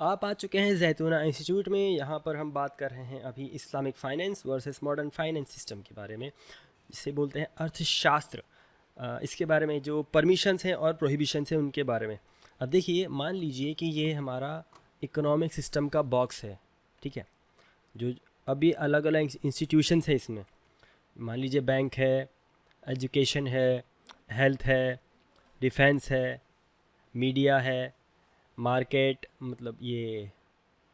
आप आ चुके हैं जैतूना इंस्टीट्यूट में। यहाँ पर हम बात कर रहे हैं अभी Islamic finance versus modern finance system के बारे में, जिसे बोलते हैं अर्थशास्त्र। इसके बारे में जो परमिशंस हैं और प्रोहिबिशंस हैं उनके बारे में। अब देखिए, मान लीजिए कि ये हमारा इकोनॉमिक सिस्टम का बॉक्स है, ठीक है। जो अभी अलग अलग इंस्टीट्यूशंस हैं इसमें, मान लीजिए बैंक है, एजुकेशन है, हेल्थ है, डिफेंस है, मीडिया है, मार्केट मतलब ये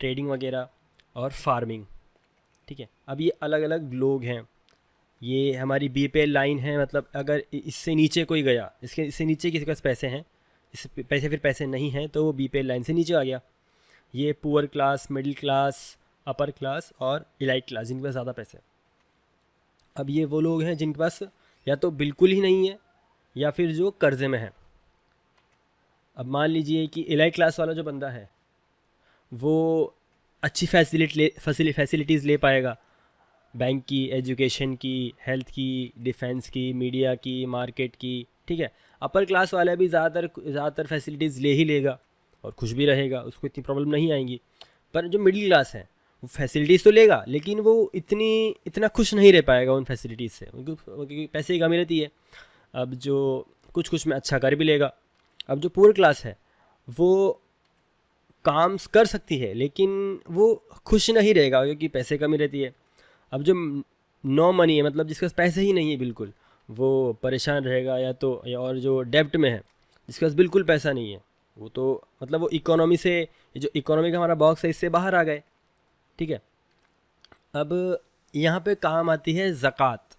ट्रेडिंग वगैरह, और फार्मिंग, ठीक है। अब ये अलग अलग लोग हैं। ये हमारी बीपीएल लाइन है, मतलब अगर इससे नीचे कोई गया, इससे नीचे किसी के पास पैसे हैं, इस पैसे नहीं हैं, तो वो बीपीएल लाइन से नीचे आ गया। ये poor class, middle class, upper class और इलाइट क्लास, जिनके पास ज़्यादा पैसे हैं। अब ये वो लोग हैं जिनके पास या तो बिल्कुल ही नहीं है या फिर जो कर्जे में है। अब मान लीजिए कि इलाइट क्लास वाला जो बंदा है वो अच्छी फैसिलिटीज़ ले पाएगा, बैंक की, एजुकेशन की, हेल्थ की, डिफेंस की, मीडिया की, मार्केट की, ठीक है। अपर क्लास वाला भी ज़्यादातर फैसिलिटीज़ ले ही लेगा और खुश भी रहेगा, उसको इतनी प्रॉब्लम नहीं आएंगी। पर जो मिडिल क्लास है वो फैसिलिटीज़ तो लेगा, लेकिन वो इतना खुश नहीं रह पाएगा उन फैसिलिटीज़ से, क्योंकि पैसे की कमी रहती है। अब जो कुछ में अच्छा कर भी लेगा। अब जो पुअर क्लास है वो काम कर सकती है, लेकिन वो खुश नहीं रहेगा क्योंकि पैसे कमी रहती है। अब जो नो मनी है, मतलब जिसके पास पैसे ही नहीं है बिल्कुल, वो परेशान रहेगा। या और जो डेब्ट में है, जिसके पास बिल्कुल पैसा नहीं है, वो तो मतलब वो इकोनॉमी से, ये जो इकोनॉमी का हमारा बॉक्स है, इससे बाहर आ गए, ठीक है। अब यहाँ पे काम आती है ज़कात,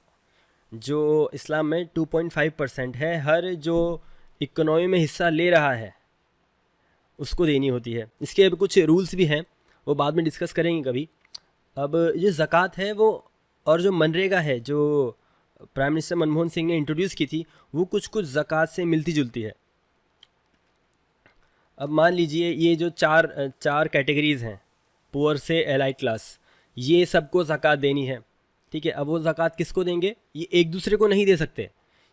जो इस्लाम में 2.5% है। हर जो इकोनॉमी में हिस्सा ले रहा है उसको देनी होती है। इसके अब कुछ रूल्स भी हैं, वो बाद में डिस्कस करेंगे कभी। अब ये ज़कात है वो, और जो मनरेगा है, जो प्राइम मिनिस्टर मनमोहन सिंह ने इंट्रोड्यूस की थी, वो कुछ ज़कात से मिलती जुलती है। अब मान लीजिए ये जो चार कैटेगरीज़ हैं, पुअर से एलाइट क्लास, ये सबको ज़कात देनी है, ठीक है। अब वो ज़कात किसको देंगे? ये एक दूसरे को नहीं दे सकते,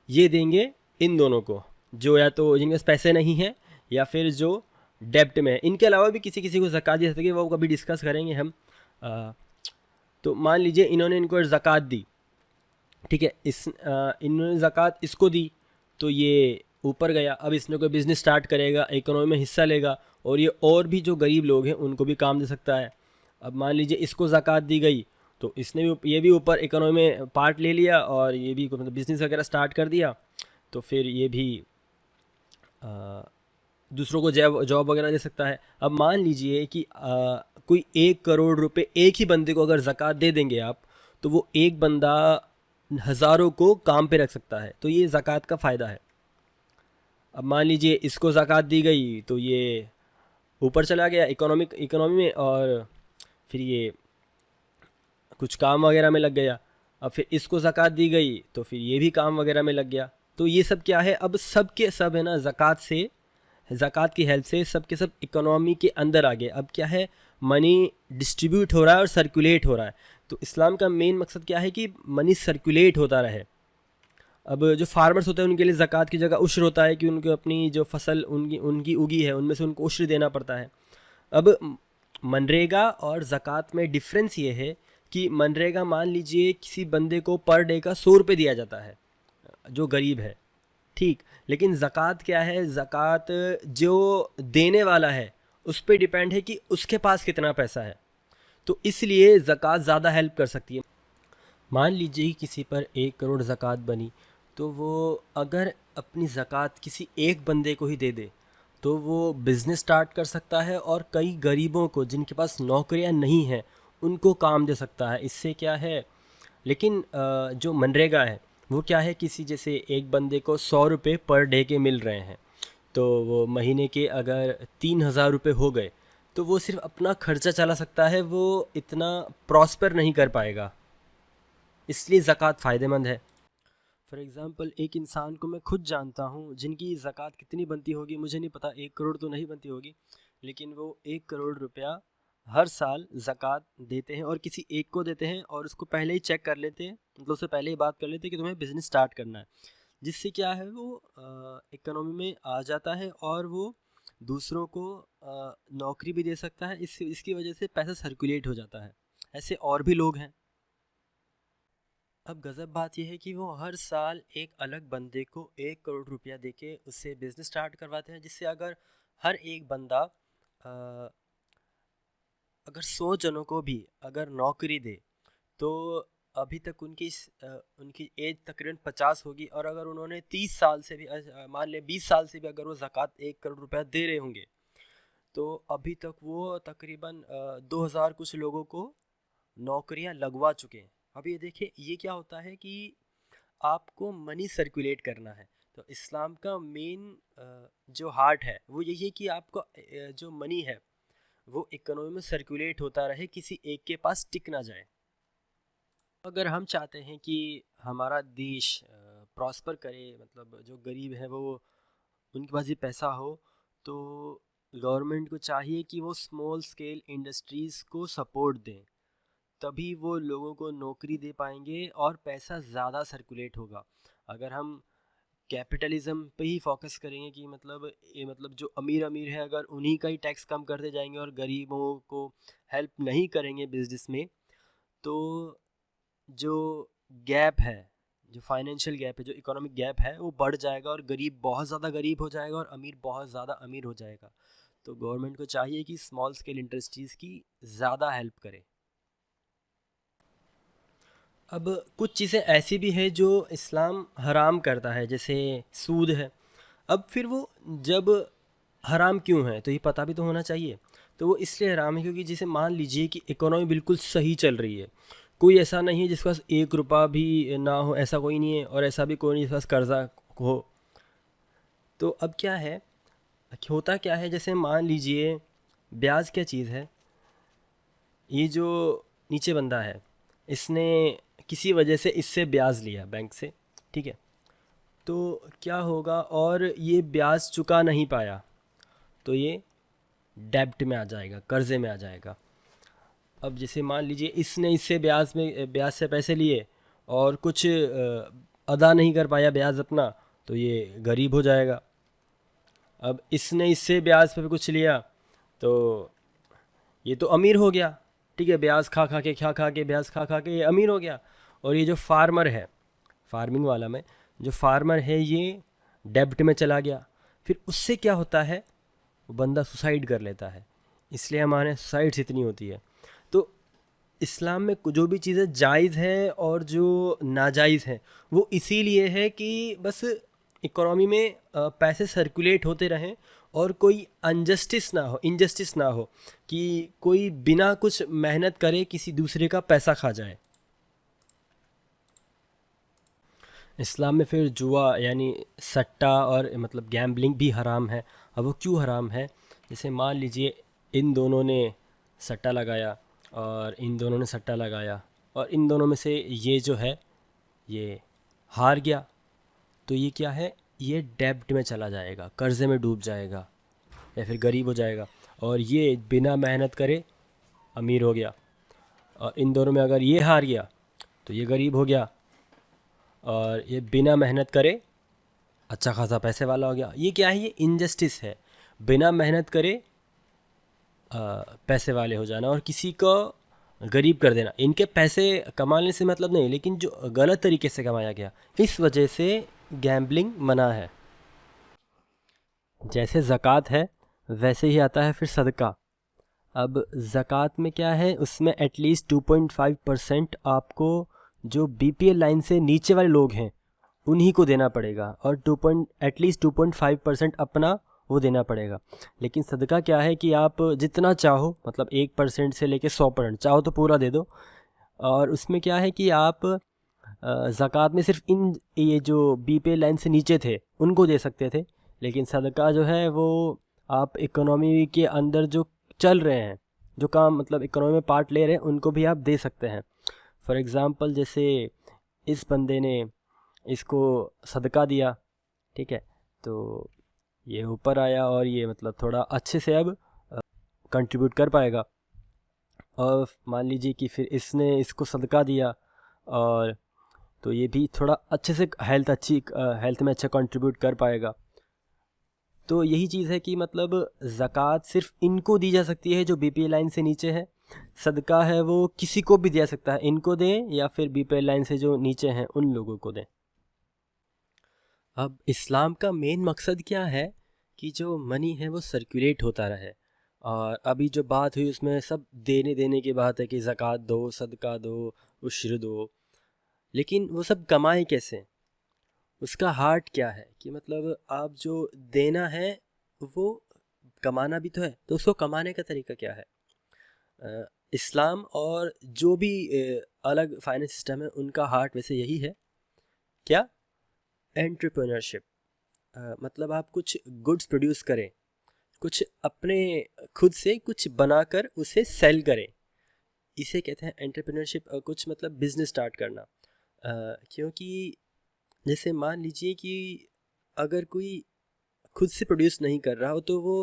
ये देंगे इन दोनों को, जो या तो जिनके पास पैसे नहीं हैं या फिर जो डेब्ट में है। इनके अलावा भी किसी किसी को ज़कात दे सकते हैं, वो कभी डिस्कस करेंगे हम। तो मान लीजिए इन्होंने इनको ज़कात दी, ठीक है। इन्होंने ज़कात इसको दी तो ये ऊपर गया। अब इसने कोई बिज़नेस स्टार्ट करेगा, इकोनॉमी में हिस्सा लेगा, और ये और भी जो गरीब लोग हैं उनको भी काम दे सकता है। अब मान लीजिए इसको ज़कात दी गई तो इसने भी, ये भी ऊपर इकोनॉमी में पार्ट ले लिया और ये भी मतलब बिज़नेस वगैरह स्टार्ट कर दिया, तो फिर ये भी दूसरों को जॉब वगैरह दे सकता है। अब मान लीजिए कि कोई 1 करोड़ रुपए एक ही बंदे को अगर ज़कात दे देंगे आप, तो वो एक बंदा हज़ारों को काम पे रख सकता है, तो ये ज़कात का फ़ायदा है। अब मान लीजिए इसको ज़कात दी गई तो ये ऊपर चला गया इकोनॉमी में, और फिर ये कुछ काम वगैरह में लग गया। अब फिर इसको ज़कात दी गई तो फिर ये भी काम वगैरह में लग गया। तो ये सब क्या है, अब सब के सब है ना, ज़कात की हेल्प से सब के सब इकोनॉमी के अंदर आ गए। अब क्या है, मनी डिस्ट्रीब्यूट हो रहा है और सर्कुलेट हो रहा है। तो इस्लाम का मेन मकसद क्या है कि मनी सर्कुलेट होता रहे। अब जो फार्मर्स होते हैं उनके लिए ज़कात की जगह उश्र होता है कि उनको अपनी जो फसल उनकी उनकी उगी है उनमें से उनको उश्र देना पड़ता है। अब मनरेगा और ज़कात में डिफरेंस ये है कि मनरेगा, मान लीजिए किसी बंदे को पर डे का 100 रुपये दिया जाता है जो गरीब है, ठीक। लेकिन ज़कात क्या है, ज़कात जो देने वाला है उस पर डिपेंड है कि उसके पास कितना पैसा है, तो इसलिए ज़कात ज़्यादा हेल्प कर सकती है। मान लीजिए कि किसी पर 1 करोड़ ज़कात बनी, तो वो अगर अपनी ज़कात किसी एक बंदे को ही दे दे तो वो बिज़नेस स्टार्ट कर सकता है और कई गरीबों को जिनके पास नौकरियां नहीं हैं उनको काम दे सकता है। इससे क्या है, लेकिन जो मनरेगा है वो क्या है, किसी जैसे एक बंदे को 100 रुपये पर डे के मिल रहे हैं, तो वो महीने के अगर 3,000 रुपये हो गए तो वो सिर्फ अपना खर्चा चला सकता है, वो इतना प्रॉस्पर नहीं कर पाएगा। इसलिए ज़कात फ़ायदेमंद है। फॉर एग्ज़ाम्पल, एक इंसान को मैं खुद जानता हूँ जिनकी ज़कात कितनी बनती होगी मुझे नहीं पता, 1 करोड़ तो नहीं बनती होगी, लेकिन वो 1 करोड़ रुपया हर साल ज़कात देते हैं, और किसी एक को देते हैं और उसको पहले ही चेक कर लेते हैं, मतलब उससे पहले ही बात कर लेते हैं कि तुम्हें बिज़नेस स्टार्ट करना है। जिससे क्या है, वो इकोनॉमी में आ जाता है और वो दूसरों को नौकरी भी दे सकता है। इसकी वजह से पैसा सर्कुलेट हो जाता है। ऐसे और भी लोग हैं। अब गज़ब बात यह है कि वो हर साल एक अलग बंदे को 1 करोड़ रुपया दे के उससे बिज़नेस स्टार्ट करवाते हैं, जिससे अगर हर एक बंदा अगर 100 जनों को भी अगर नौकरी दे तो अभी तक उनकी एज तकरीबन 50 होगी। और अगर उन्होंने 30 साल से भी मान लें 20 साल से भी अगर वो ज़कात 1 करोड़ रुपया दे रहे होंगे तो अभी तक वो तकरीबन 2000 कुछ लोगों को नौकरियां लगवा चुके हैं। अब ये देखिए, ये क्या होता है कि आपको मनी सर्कुलेट करना है। तो इस्लाम का मेन जो हार्ट है वो यही है कि आपको जो मनी है वो इकोनॉमी में सर्कुलेट होता रहे, किसी एक के पास टिक ना जाए। अगर हम चाहते हैं कि हमारा देश प्रॉस्पर करे, मतलब जो गरीब है वो उनके पास भी पैसा हो, तो गवर्नमेंट को चाहिए कि वो स्मॉल स्केल इंडस्ट्रीज़ को सपोर्ट दें। तभी वो लोगों को नौकरी दे पाएंगे और पैसा ज़्यादा सर्कुलेट होगा। अगर हम कैपिटलिज्म पे ही फोकस करेंगे कि मतलब जो अमीर अमीर है अगर उन्हीं का ही टैक्स कम करते जाएंगे और गरीबों को हेल्प नहीं करेंगे बिजनेस में, तो जो गैप है, जो फाइनेंशियल गैप है, जो इकोनॉमिक गैप है वो बढ़ जाएगा और गरीब बहुत ज़्यादा गरीब हो जाएगा और अमीर बहुत ज़्यादा अमीर हो जाएगा। तो गवर्नमेंट को चाहिए कि स्मॉल स्केल इंडस्ट्रीज़ की ज़्यादा हेल्प करे। अब कुछ चीज़ें ऐसी भी है जो इस्लाम हराम करता है, जैसे सूद है। अब फिर वो जब हराम क्यों है तो ये पता भी तो होना चाहिए। तो वो इसलिए हराम है क्योंकि जैसे मान लीजिए कि इकोनॉमी बिल्कुल सही चल रही है, कोई ऐसा नहीं है जिसके पास 1 रुपया भी ना हो, ऐसा कोई नहीं है। और ऐसा भी कोई नहीं जिसके पास कर्जा हो। तो अब क्या है, होता क्या है, जैसे मान लीजिए ब्याज क्या चीज़ है। ये जो नीचे बंदा है इसने किसी वजह से इससे ब्याज लिया बैंक से, ठीक है। तो क्या होगा, और ये ब्याज चुका नहीं पाया तो ये डेब्ट में आ जाएगा, कर्ज़े में आ जाएगा। अब जैसे मान लीजिए इसने इससे ब्याज से पैसे लिए और कुछ अदा नहीं कर पाया ब्याज अपना, तो ये गरीब हो जाएगा। अब इसने इससे ब्याज पे कुछ लिया तो ये तो अमीर हो गया, ठीक है। ब्याज खा खा के ब्याज खा खा के ये अमीर हो गया। और ये जो फार्मर है, फार्मिंग वाला में जो फार्मर है ये डेब्ट में चला गया। फिर उससे क्या होता है, वो बंदा सुसाइड कर लेता है। इसलिए हमारे सुसाइड्स इतनी होती है। तो इस्लाम में जो भी चीज़ें जायज़ है और जो नाजायज़ हैं वो इसीलिए है कि बस इकोनॉमी में पैसे सर्कुलेट होते रहें और कोई इनजस्टिस ना हो कि कोई बिना कुछ मेहनत करे किसी दूसरे का पैसा खा जाए। इस्लाम में फिर जुआ यानी सट्टा और मतलब गैम्बलिंग भी हराम है। अब वो क्यों हराम है, जैसे मान लीजिए इन दोनों ने सट्टा लगाया और इन दोनों ने सट्टा लगाया और इन दोनों में से ये जो है ये हार गया, तो ये क्या है, ये डेब्ट में चला जाएगा, कर्ज़े में डूब जाएगा या फिर गरीब हो जाएगा। और ये बिना मेहनत करे अमीर हो गया। और इन दोनों में अगर ये हार गया तो ये गरीब हो गया और ये बिना मेहनत करे अच्छा खासा पैसे वाला हो गया। ये क्या है, ये इनजस्टिस है। बिना मेहनत करे पैसे वाले हो जाना और किसी को गरीब कर देना। इनके पैसे कमाने से मतलब नहीं, लेकिन जो गलत तरीके से कमाया गया, इस वजह से गैम्बलिंग मना है। जैसे ज़कात है वैसे ही आता है फिर सदका। अब ज़कात में क्या है, उसमें एटलीस्ट 2.5% आपको जो बीपीएल लाइन से नीचे वाले लोग हैं उन्हीं को देना पड़ेगा और एटलीस्ट 2.5% अपना वो देना पड़ेगा। लेकिन सदका क्या है कि आप जितना चाहो, मतलब 1% से लेके 100% चाहो तो पूरा दे दो। और उसमें क्या है कि आप ज़कात में सिर्फ ये जो बीपीएल लाइन से नीचे थे उनको दे सकते थे। लेकिन सदका जो है वो आप इकोनॉमी के अंदर जो चल रहे हैं, जो काम मतलब इकोनॉमी में पार्ट ले रहे हैं, उनको भी आप दे सकते हैं। फॉर एग्ज़ाम्पल जैसे इस बंदे ने इसको सदका दिया, ठीक है, तो ये ऊपर आया और ये मतलब थोड़ा अच्छे से अब कंट्रीब्यूट कर पाएगा। और मान लीजिए कि फिर इसने इसको सदका दिया और तो ये भी थोड़ा अच्छे से हेल्थ में अच्छा कंट्रीब्यूट कर पाएगा। तो यही चीज़ है कि मतलब ज़कात सिर्फ इनको दी जा सकती है जो बीपीएल लाइन से नीचे है, सदका है वो किसी को भी दिया सकता है, इनको दें या फिर बीपीएल लाइन से जो नीचे हैं उन लोगों को दें। अब इस्लाम का मेन मकसद क्या है कि जो मनी है वो सर्कुलेट होता रहे, और अभी जो बात हुई उसमें सब देने देने की बात है कि ज़कात दो, सदका दो, उश्र दो, लेकिन वो सब कमाए कैसे? उसका हार्ट क्या है कि मतलब आप जो देना है वो कमाना भी तो है, तो उसको कमाने का तरीका क्या है? इस्लाम और जो भी अलग फाइनेंस सिस्टम है उनका हार्ट वैसे यही है, क्या? एंटरप्रेन्योरशिप। मतलब आप कुछ गुड्स प्रोड्यूस करें, कुछ अपने खुद से कुछ बनाकर उसे सेल करें, इसे कहते हैं एंटरप्रेन्योरशिप। कुछ मतलब बिजनेस स्टार्ट करना। क्योंकि जैसे मान लीजिए कि अगर कोई खुद से प्रोड्यूस नहीं कर रहा हो तो वो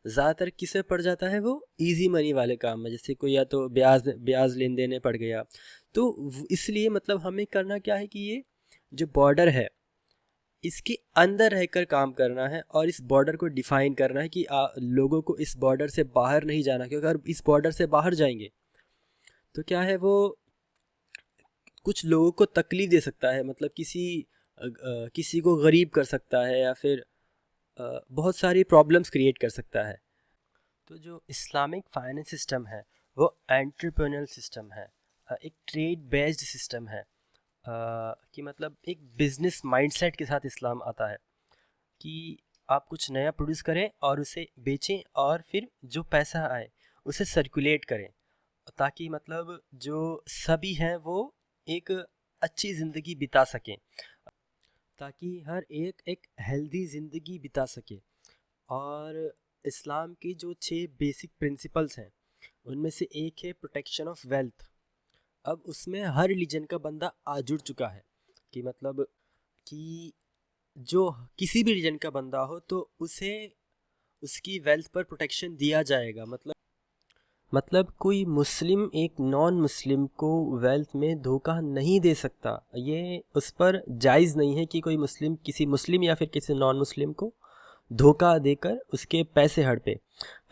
ज़्यादातर किस में पड़ जाता है, वो इजी मनी वाले काम में, जैसे कोई या तो ब्याज लेन देने पड़ गया। तो इसलिए मतलब हमें करना क्या है कि ये जो बॉर्डर है इसके अंदर रहकर काम करना है, और इस बॉर्डर को डिफ़ाइन करना है कि लोगों को इस बॉर्डर से बाहर नहीं जाना, क्योंकि अगर इस बॉर्डर से बाहर जाएंगे तो क्या है, वो कुछ लोगों को तकलीफ़ दे सकता है, मतलब किसी को गरीब कर सकता है, या फिर बहुत सारी प्रॉब्लम्स क्रिएट कर सकता है। तो जो इस्लामिक फाइनेंस सिस्टम है वो एंटरप्रेन्योरल सिस्टम है, एक ट्रेड बेस्ड सिस्टम है, कि मतलब एक बिजनेस माइंडसेट के साथ इस्लाम आता है कि आप कुछ नया प्रोड्यूस करें और उसे बेचें, और फिर जो पैसा आए उसे सर्कुलेट करें, ताकि मतलब जो सभी हैं वो एक अच्छी ज़िंदगी बिता सकें, ताकि हर एक हेल्दी ज़िंदगी बिता सके। और इस्लाम की जो 6 बेसिक प्रिंसिपल्स हैं उनमें से एक है प्रोटेक्शन ऑफ वेल्थ। अब उसमें हर रिलीजन का बंदा आ जुड़ चुका है कि मतलब कि जो किसी भी रिलीजन का बंदा हो तो उसे उसकी वेल्थ पर प्रोटेक्शन दिया जाएगा। मतलब कोई मुस्लिम एक नॉन मुस्लिम को वेल्थ में धोखा नहीं दे सकता, ये उस पर जायज़ नहीं है कि कोई मुस्लिम किसी मुस्लिम या फिर किसी नॉन मुस्लिम को धोखा देकर उसके पैसे हड़पे।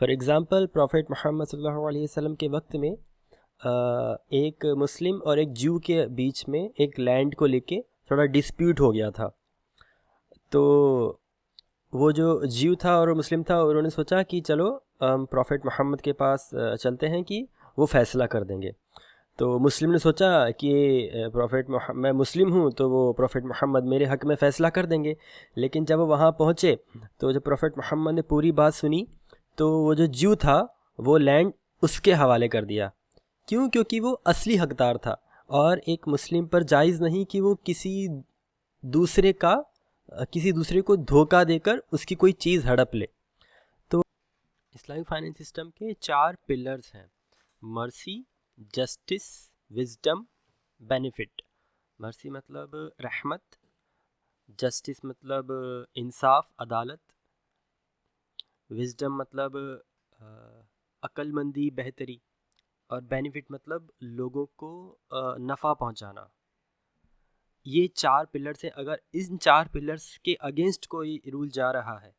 फॉर एग्ज़ाम्पल प्रॉफेट मोहम्मद सल्लल्लाहु अलैहि वसल्लम के वक्त में एक मुस्लिम और एक ज्यू के बीच में एक लैंड को लेके थोड़ा डिस्प्यूट हो गया था। तो वो जो ज्यू था और मुस्लिम था, उन्होंने सोचा कि चलो प्रॉफेट मोहम्मद के पास चलते हैं कि वो फ़ैसला कर देंगे। तो मुस्लिम ने सोचा कि मैं मुस्लिम हूँ तो वो प्रॉफेट मोहम्मद मेरे हक़ में फ़ैसला कर देंगे। लेकिन जब वो वहाँ पहुँचे तो जब प्रॉफेट मोहम्मद ने पूरी बात सुनी तो वो जो ज्यू था वो लैंड उसके हवाले कर दिया। क्यों? क्योंकि वो असली हकदार था, और एक मुस्लिम पर जायज़ नहीं कि वो किसी दूसरे को धोखा देकर उसकी कोई चीज़ हड़प ले। तो इस्लामिक फाइनेंस सिस्टम के 4 पिलर्स हैं: mercy, justice, wisdom, benefit. Mercy मतलब रहमत, जस्टिस मतलब इंसाफ, अदालत, विजडम मतलब अक्लमंदी, बेहतरी, और बेनिफिट मतलब लोगों को नफ़ा पहुंचाना। ये 4 पिलर्स हैं। अगर इन 4 पिलर्स के अगेंस्ट कोई रूल जा रहा है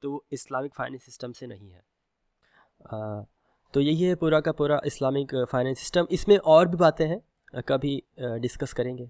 तो वो इस्लामिक फाइनेंस सिस्टम से नहीं है। तो यही है पूरा का पूरा इस्लामिक फाइनेंस सिस्टम। इसमें और भी बातें हैं, कभी डिस्कस करेंगे।